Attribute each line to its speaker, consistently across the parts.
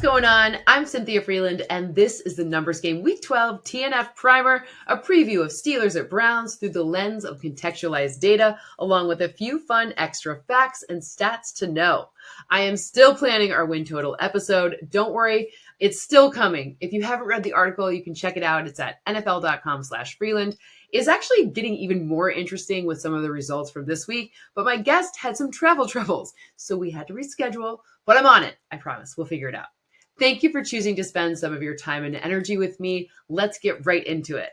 Speaker 1: going on? I'm Cynthia Frelund, and this is the Numbers Game Week 12 TNF Primer, a preview of Steelers at Browns through the lens of contextualized data, along with a few fun extra facts and stats to know. I am still planning our win total episode. Don't worry, it's still coming. If you haven't read the article, you can check it out. It's at nfl.com/Frelund. It's actually getting even more interesting with some of the results from this week, but my guest had some travel troubles, so we had to reschedule. But I'm on it. I promise. We'll figure it out. Thank you for choosing to spend some of your time and energy with me. Let's get right into it.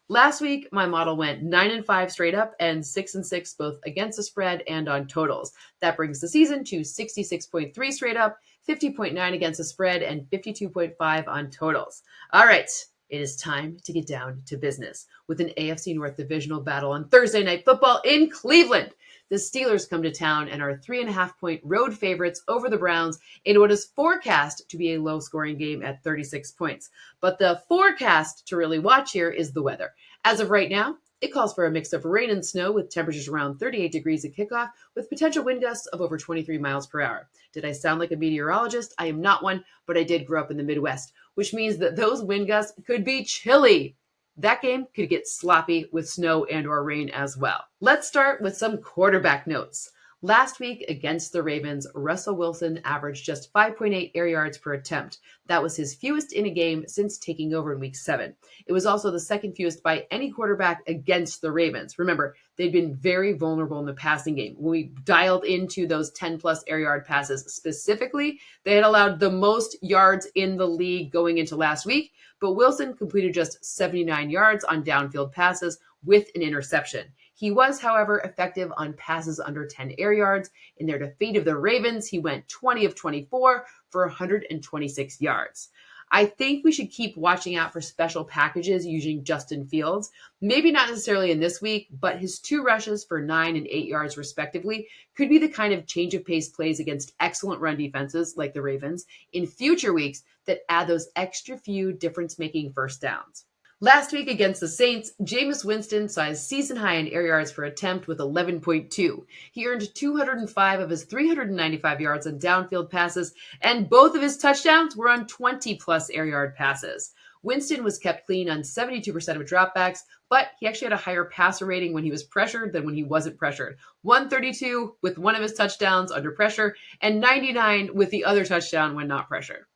Speaker 1: Last week, my model went 9-5 straight up and 6-6 both against the spread and on totals. That brings the season to 66.3 straight up, 50.9 against the spread, and 52.5 on totals. All right. It is time to get down to business with an AFC North divisional battle on Thursday Night Football in Cleveland. The Steelers come to town and are 3.5-point road favorites over the Browns in what is forecast to be a low-scoring game at 36 points. But the forecast to really watch here is the weather. As of right now, it calls for a mix of rain and snow with temperatures around 38 degrees at kickoff with potential wind gusts of over 23 miles per hour. Did I sound like a meteorologist? I am not one, but I did grow up in the Midwest, which means that those wind gusts could be chilly. That game could get sloppy with snow and or rain as well. Let's start with some quarterback notes. Last week against the Ravens, Russell Wilson averaged just 5.8 air yards per attempt. That was his fewest in a game since taking over in week 7. It was also the second fewest by any quarterback against the Ravens. Remember, they'd been very vulnerable in the passing game. When we dialed into those 10-plus air yard passes specifically, they had allowed the most yards in the league going into last week, but Wilson completed just 79 yards on downfield passes with an interception. He was, however, effective on passes under 10 air yards. In their defeat of the Ravens, he went 20 of 24 for 126 yards. I think we should keep watching out for special packages using Justin Fields. Maybe not necessarily in this week, but his 2 rushes for 9 and 8 yards respectively could be the kind of change of pace plays against excellent run defenses like the Ravens in future weeks that add those extra few difference-making first downs. Last week against the Saints, Jameis Winston saw his season high in air yards per attempt with 11.2. He earned 205 of his 395 yards on downfield passes, and both of his touchdowns were on 20-plus air yard passes. Winston was kept clean on 72% of dropbacks, but he actually had a higher passer rating when he was pressured than when he wasn't pressured. 132 with one of his touchdowns under pressure, and 99 with the other touchdown when not pressured.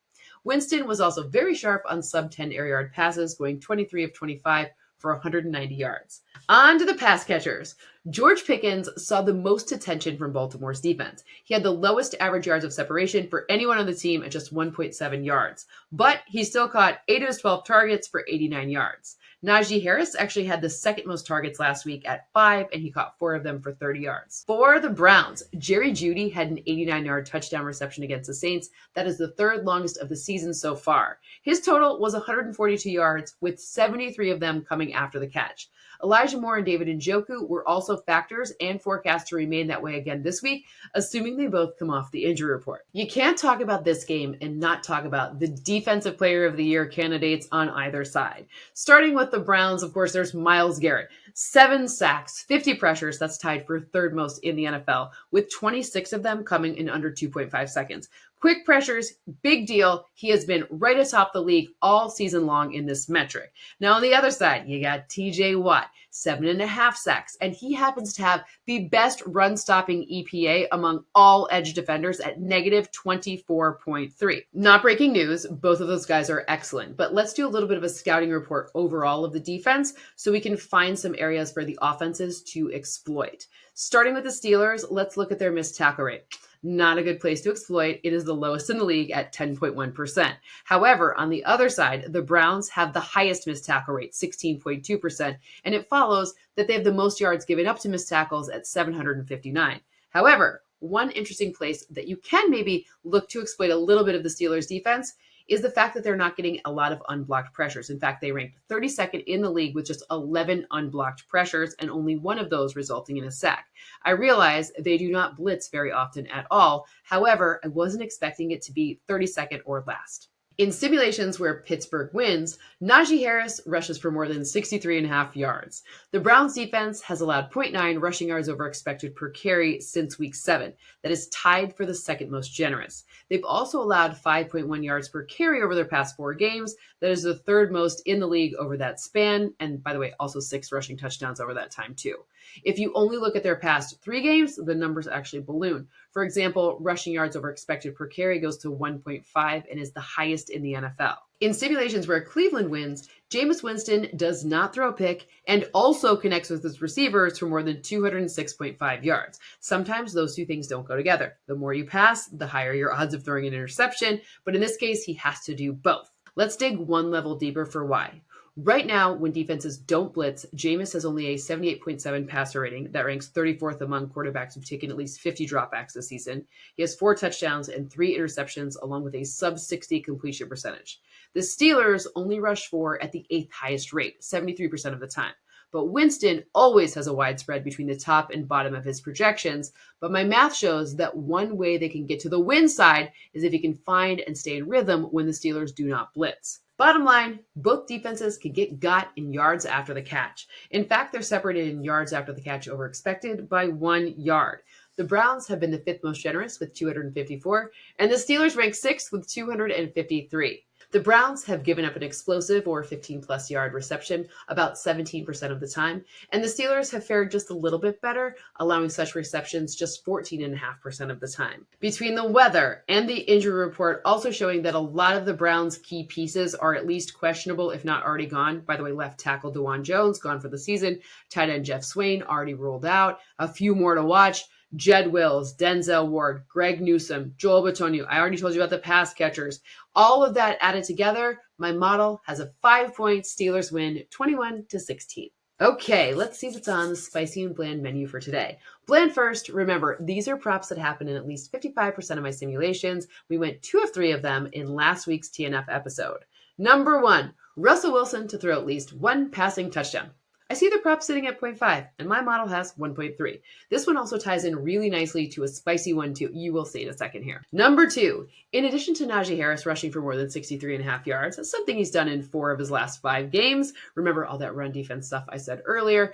Speaker 1: Winston was also very sharp on sub-10 air yard passes, going 23 of 25 for 190 yards. On to the pass catchers. George Pickens saw the most attention from Baltimore's defense. He had the lowest average yards of separation for anyone on the team at just 1.7 yards, but he still caught 8 of his 12 targets for 89 yards. Najee Harris actually had the second most targets last week at 5, and he caught 4 of them for 30 yards. For the Browns, Jerry Jeudy had an 89-yard touchdown reception against the Saints. That is the 3rd longest of the season so far. His total was 142 yards, with 73 of them coming after the catch. Elijah Moore and David Njoku were also factors and forecast to remain that way again this week, assuming they both come off the injury report. You can't talk about this game and not talk about the Defensive Player of the Year candidates on either side. Starting with the Browns, of course, there's Myles Garrett. 7 sacks, 50 pressures, that's tied for 3rd most in the NFL, with 26 of them coming in under 2.5 seconds. Quick pressures, big deal. He has been right atop the league all season long in this metric. Now on the other side, you got TJ Watt, 7.5 sacks, and he happens to have the best run-stopping EPA among all edge defenders at negative 24.3. Not breaking news, both of those guys are excellent, but let's do a little bit of a scouting report overall of the defense so we can find some areas for the offenses to exploit. Starting with the Steelers, let's look at their missed tackle rate. Not a good place to exploit. It is the lowest in the league at 10.1%. However, on the other side, the Browns have the highest missed tackle rate, 16.2%, and it follows that they have the most yards given up to missed tackles at 759. However, one interesting place that you can maybe look to exploit a little bit of the Steelers' defense is the fact that they're not getting a lot of unblocked pressures. In fact, they ranked 32nd in the league with just 11 unblocked pressures and only one of those resulting in a sack. I realize they do not blitz very often at all. However, I wasn't expecting it to be 32nd or last. In simulations where Pittsburgh wins, Najee Harris rushes for more than 63.5 yards. The Browns defense has allowed zero point 0.9 rushing yards over expected per carry since week 7. That is tied for the second most generous. They've also allowed 5.1 yards per carry over their past 4 games. That is the third most in the league over that span. And by the way, also 6 rushing touchdowns over that time too. If you only look at their past 3 games, the numbers actually balloon. For example, rushing yards over expected per carry goes to 1.5 and is the highest in the NFL. In simulations where Cleveland wins, Jameis Winston does not throw a pick and also connects with his receivers for more than 206.5 yards. Sometimes those two things don't go together. The more you pass, the higher your odds of throwing an interception, but in this case, he has to do both. Let's dig one level deeper for why. Right now, when defenses don't blitz, Jameis has only a 78.7 passer rating that ranks 34th among quarterbacks who've taken at least 50 dropbacks this season. He has 4 touchdowns and 3 interceptions, along with a sub-60 completion percentage. The Steelers only rush 4 at the 8th highest rate, 73% of the time. But Winston always has a wide spread between the top and bottom of his projections. But my math shows that one way they can get to the win side is if he can find and stay in rhythm when the Steelers do not blitz. Bottom line, both defenses can get got in yards after the catch. In fact, they're separated in yards after the catch over expected by 1 yard. The Browns have been the 5th most generous with 254, and the Steelers rank 6th with 253. The Browns have given up an explosive or 15-plus yard reception about 17% of the time, and the Steelers have fared just a little bit better, allowing such receptions just 14.5% of the time. Between the weather and the injury report also showing that a lot of the Browns' key pieces are at least questionable, if not already gone. By the way, left tackle DeJuan Jones, gone for the season. Tight end Jeff Swain, already ruled out. A few more to watch. Jed Wills, Denzel Ward, Greg Newsome, Joel Bitonio. I already told you about the pass catchers. All of that added together, my model has a 5-point Steelers win, 21-16. Okay, let's see what's on the spicy and bland menu for today. Bland first. Remember, these are props that happen in at least 55% of my simulations. We went 2 of 3 of them in last week's TNF episode. Number 1, Russell Wilson to throw at least 1 passing touchdown. I see the prop sitting at 0.5, and my model has 1.3. This one also ties in really nicely to a spicy one too. You will see in a second here. Number 2, in addition to Najee Harris rushing for more than 63.5 yards, that's something he's done in 4 of his last 5 games. Remember all that run defense stuff I said earlier.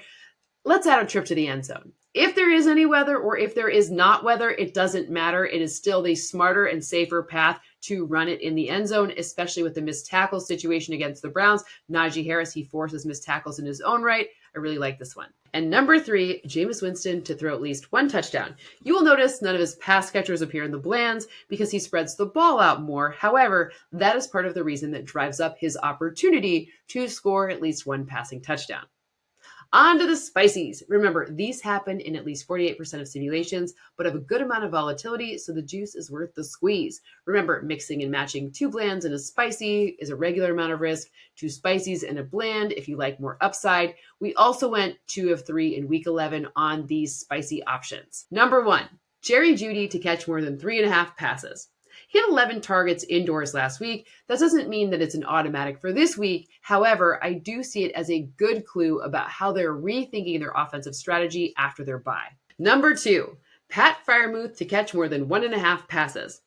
Speaker 1: Let's add a trip to the end zone. If there is any weather or if there is not weather, it doesn't matter. It is still the smarter and safer path to run it in the end zone, especially with the missed tackle situation against the Browns. Najee Harris, he forces missed tackles in his own right. I really like this one. And number 3, Jameis Winston to throw at least 1 touchdown. You will notice none of his pass catchers appear in the blands because he spreads the ball out more. However, that is part of the reason that drives up his opportunity to score at least 1 passing touchdown. On to the spicies. Remember, these happen in at least 48% of simulations, but have a good amount of volatility, so the juice is worth the squeeze. Remember, mixing and matching 2 blands and a spicy is a regular amount of risk, 2 spicies and a bland if you like more upside. We also went 2 of 3 in week 11 on these spicy options. Number 1, Jerry Jeudy to catch more than 3.5 passes. He had 11 targets indoors last week. That doesn't mean that it's an automatic for this week. However, I do see it as a good clue about how they're rethinking their offensive strategy after their bye. Number 2, Pat Freiermuth to catch more than 1.5 passes.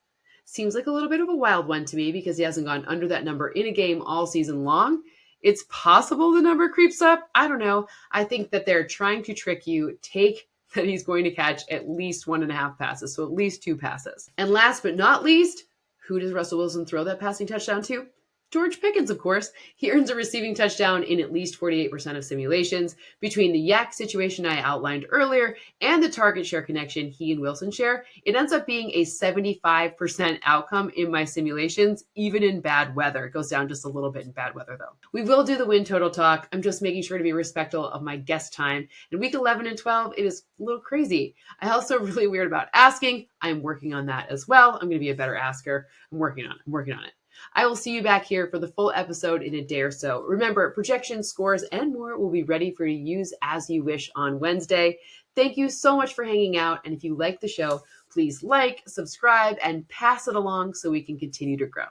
Speaker 1: Seems like a little bit of a wild one to me because he hasn't gone under that number in a game all season long. It's possible the number creeps up. I don't know. I think that they're trying to trick you. Take that he's going to catch at least 1.5 passes, so at least 2 passes. And last but not least, who does Russell Wilson throw that passing touchdown to? George Pickens, of course. He earns a receiving touchdown in at least 48% of simulations. Between the yak situation I outlined earlier and the target share connection he and Wilson share, it ends up being a 75% outcome in my simulations, even in bad weather. It goes down just a little bit in bad weather, though. We will do the win total talk. I'm just making sure to be respectful of my guest time. In week 11 and 12, it is a little crazy. I also really weird about asking. I'm working on that as well. I'm going to be a better asker. I'm working on it. I will see you back here for the full episode in a day or so. Remember, projections, scores, and more will be ready for you to use as you wish on Wednesday. Thank you so much for hanging out. And if you like the show, please like, subscribe, and pass it along so we can continue to grow.